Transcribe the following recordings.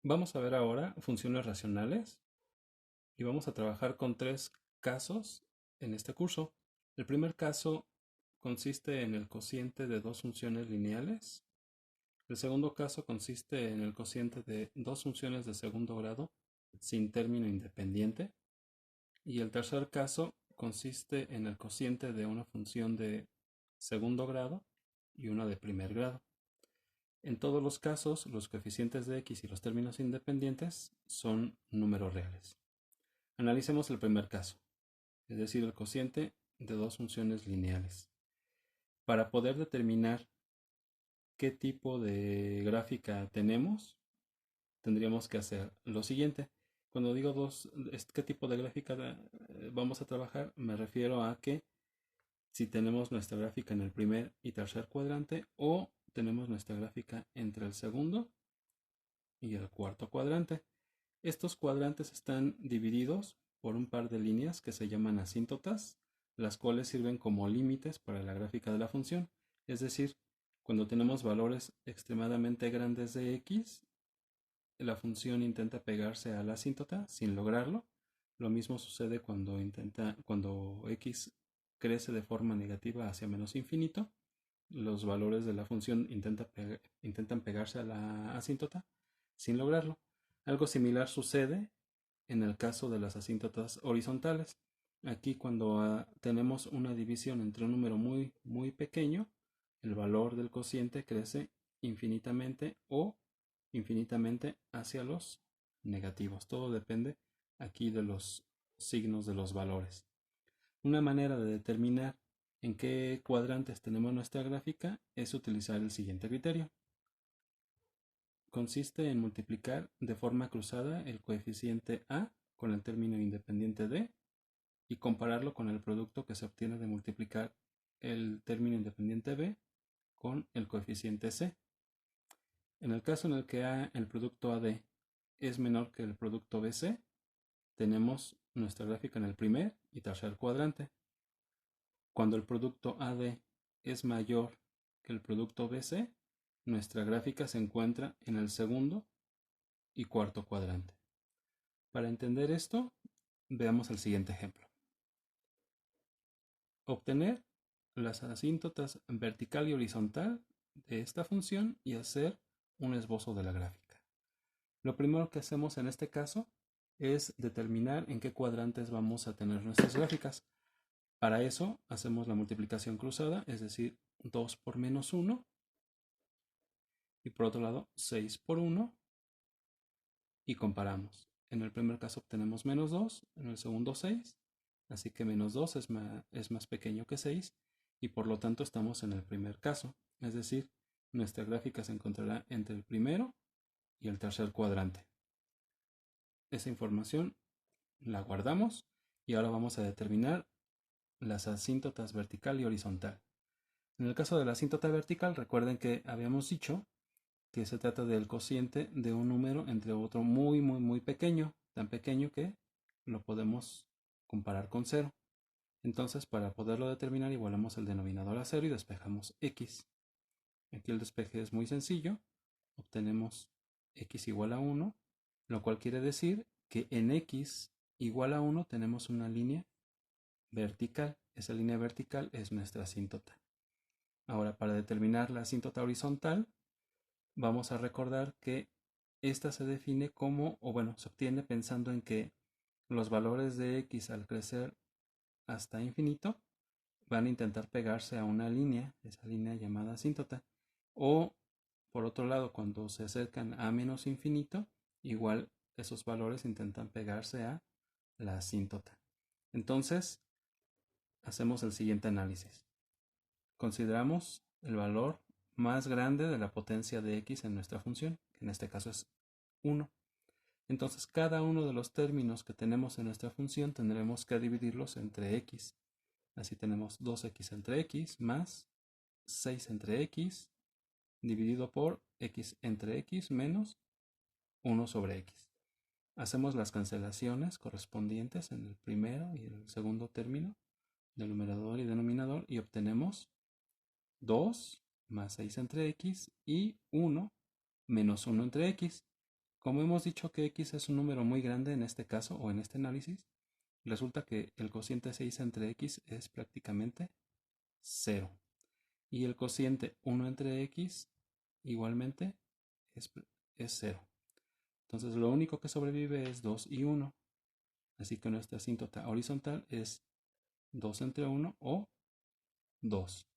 Vamos a ver ahora funciones racionales y vamos a trabajar con tres casos en este curso. El primer caso consiste en el cociente de dos funciones lineales. El segundo caso consiste en el cociente de dos funciones de segundo grado sin término independiente. Y el tercer caso consiste en el cociente de una función de segundo grado y una de primer grado. En todos los casos, los coeficientes de x y los términos independientes son números reales. Analicemos el primer caso, es decir, el cociente de dos funciones lineales. Para poder determinar qué tipo de gráfica tenemos, tendríamos que hacer lo siguiente. Cuando digo qué tipo de gráfica vamos a trabajar, me refiero a que si tenemos nuestra gráfica en el primer y tercer cuadrante o tenemos nuestra gráfica entre el segundo y el cuarto cuadrante. Estos cuadrantes están divididos por un par de líneas que se llaman asíntotas, las cuales sirven como límites para la gráfica de la función. Es decir, cuando tenemos valores extremadamente grandes de x, la función intenta pegarse a la asíntota sin lograrlo. Lo mismo sucede cuando x crece de forma negativa hacia menos infinito. Los valores de la función intentan pegarse a la asíntota sin lograrlo. Algo similar sucede en el caso de las asíntotas horizontales. Aquí cuando tenemos una división entre un número muy pequeño, el valor del cociente crece infinitamente o infinitamente hacia los negativos. Todo depende aquí de los signos de los valores. Una manera de determinar en qué cuadrantes tenemos nuestra gráfica es utilizar el siguiente criterio. Consiste en multiplicar de forma cruzada el coeficiente a con el término independiente d y compararlo con el producto que se obtiene de multiplicar el término independiente b con el coeficiente c. En el caso en el que el producto AD es menor que el producto BC, tenemos nuestra gráfica en el primer y tercer cuadrante. Cuando el producto AD es mayor que el producto BC, nuestra gráfica se encuentra en el segundo y cuarto cuadrante. Para entender esto, veamos el siguiente ejemplo. Obtener las asíntotas vertical y horizontal de esta función y hacer un esbozo de la gráfica. Lo primero que hacemos en este caso es determinar en qué cuadrantes vamos a tener nuestras gráficas. Para eso hacemos la multiplicación cruzada, es decir, 2 por menos 1 y por otro lado 6 por 1 y comparamos. En el primer caso obtenemos menos 2, en el segundo 6, así que menos 2 es más pequeño que 6 y por lo tanto estamos en el primer caso, es decir, nuestra gráfica se encontrará entre el primero y el tercer cuadrante. Esa información la guardamos y ahora vamos a determinar las asíntotas vertical y horizontal. En el caso de la asíntota vertical, recuerden que habíamos dicho que se trata del cociente de un número entre otro muy pequeño, tan pequeño que lo podemos comparar con cero. Entonces, para poderlo determinar, igualamos el denominador a cero y despejamos x. Aquí el despeje es muy sencillo. Obtenemos x igual a 1, lo cual quiere decir que en x igual a 1 tenemos una línea vertical. Esa línea vertical es nuestra asíntota. Ahora, para determinar la asíntota horizontal, vamos a recordar que esta se define como, o bueno, se obtiene pensando en que los valores de x al crecer hasta infinito van a intentar pegarse a una línea, esa línea llamada asíntota. O, por otro lado, cuando se acercan a menos infinito, igual esos valores intentan pegarse a la asíntota. Entonces, hacemos el siguiente análisis. Consideramos el valor más grande de la potencia de x en nuestra función, que en este caso es 1. Entonces, cada uno de los términos que tenemos en nuestra función tendremos que dividirlos entre x. Así tenemos 2x entre x más 6 entre x dividido por x entre x menos 1 sobre x. Hacemos las cancelaciones correspondientes en el primero y el segundo término del numerador y denominador y obtenemos 2 más 6 entre x y 1 menos 1 entre x. Como hemos dicho que x es un número muy grande en este caso o en este análisis, resulta que el cociente 6 entre x es prácticamente 0. Y el cociente 1 entre x igualmente es 0. Entonces lo único que sobrevive es 2 y 1. Así que nuestra asíntota horizontal es 2 entre 1 o 2.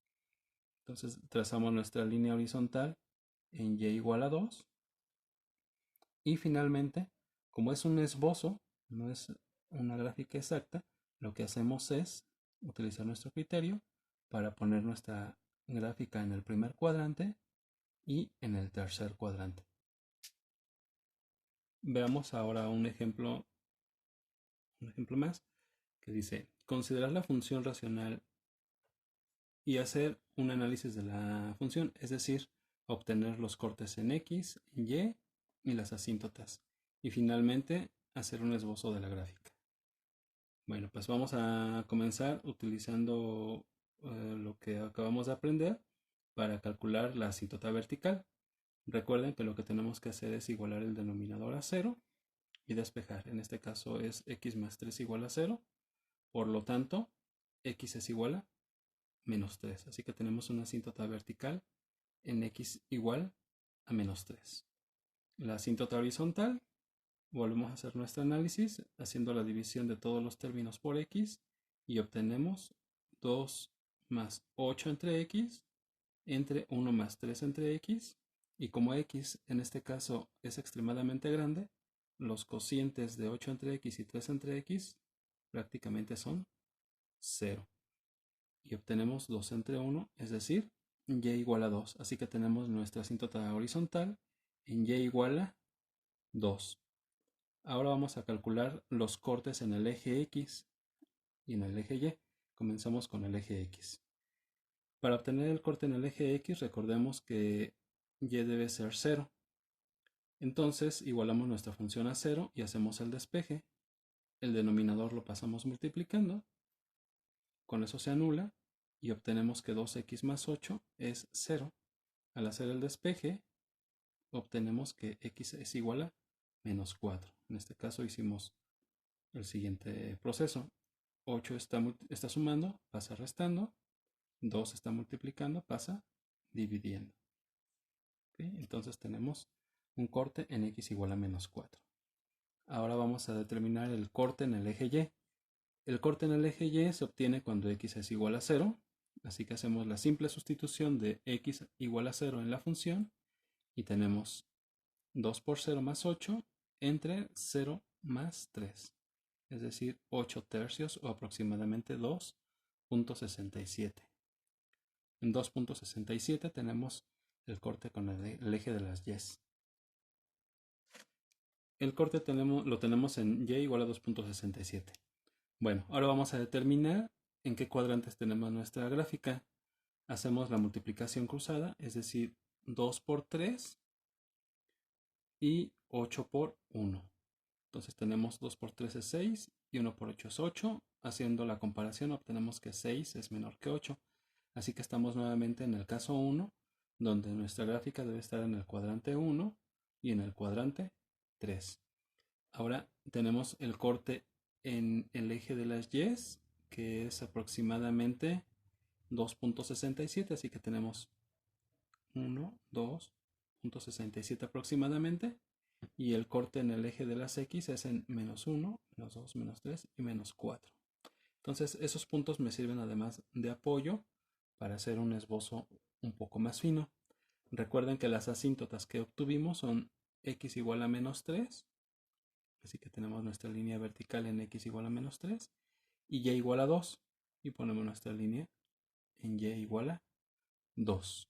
Entonces trazamos nuestra línea horizontal en y igual a 2. Y finalmente, como es un esbozo, no es una gráfica exacta, lo que hacemos es utilizar nuestro criterio para poner nuestra gráfica en el primer cuadrante y en el tercer cuadrante. Veamos ahora un ejemplo más que dice, considerar la función racional y hacer un análisis de la función, es decir, obtener los cortes en x, en y las asíntotas. Y finalmente, hacer un esbozo de la gráfica. Bueno, pues vamos a comenzar utilizando lo que acabamos de aprender para calcular la asíntota vertical. Recuerden que lo que tenemos que hacer es igualar el denominador a 0 y despejar. En este caso es x más 3 igual a 0. Por lo tanto, x es igual a menos 3. Así que tenemos una asíntota vertical en x igual a menos 3. La asíntota horizontal, volvemos a hacer nuestro análisis haciendo la división de todos los términos por x y obtenemos 2 más 8 entre x entre 1 más 3 entre x. Y como x en este caso es extremadamente grande, los cocientes de 8 entre x y 3 entre x prácticamente son 0. Y obtenemos 2 entre 1, es decir, y igual a 2. Así que tenemos nuestra asíntota horizontal en y igual a 2. Ahora vamos a calcular los cortes en el eje x y en el eje y. Comenzamos con el eje x. Para obtener el corte en el eje x, recordemos que y debe ser 0. Entonces igualamos nuestra función a 0 y hacemos el despeje. El denominador lo pasamos multiplicando. Con eso se anula y obtenemos que 2x más 8 es 0. Al hacer el despeje, obtenemos que x es igual a menos 4. En este caso hicimos el siguiente proceso. 8 está sumando, pasa restando. 2 está multiplicando, pasa dividiendo. ¿Okay? Entonces tenemos un corte en x igual a menos 4. Ahora vamos a determinar el corte en el eje y. El corte en el eje y se obtiene cuando x es igual a 0. Así que hacemos la simple sustitución de x igual a 0 en la función y tenemos 2 por 0 más 8 entre 0 más 3. Es decir, 8 tercios o aproximadamente 2.67. En 2.67 tenemos el corte con el eje de las y. El corte lo tenemos en y igual a 2.67. Bueno, ahora vamos a determinar en qué cuadrantes tenemos nuestra gráfica. Hacemos la multiplicación cruzada, es decir, 2 por 3 y 8 por 1. Entonces tenemos 2 por 3 es 6 y 1 por 8 es 8. Haciendo la comparación obtenemos que 6 es menor que 8. Así que estamos nuevamente en el caso 1, donde nuestra gráfica debe estar en el cuadrante 1 y en el cuadrante 3. Ahora tenemos el corte en el eje de las y, que es aproximadamente 2.67, así que tenemos 1, 2.67 aproximadamente. Y el corte en el eje de las x es en menos 1, menos 2, menos 3 y menos 4. Entonces esos puntos me sirven además de apoyo para hacer un esbozo un poco más fino. Recuerden que las asíntotas que obtuvimos son x igual a menos 3. Así que tenemos nuestra línea vertical en x igual a menos 3 y y igual a 2. Y ponemos nuestra línea en y igual a 2.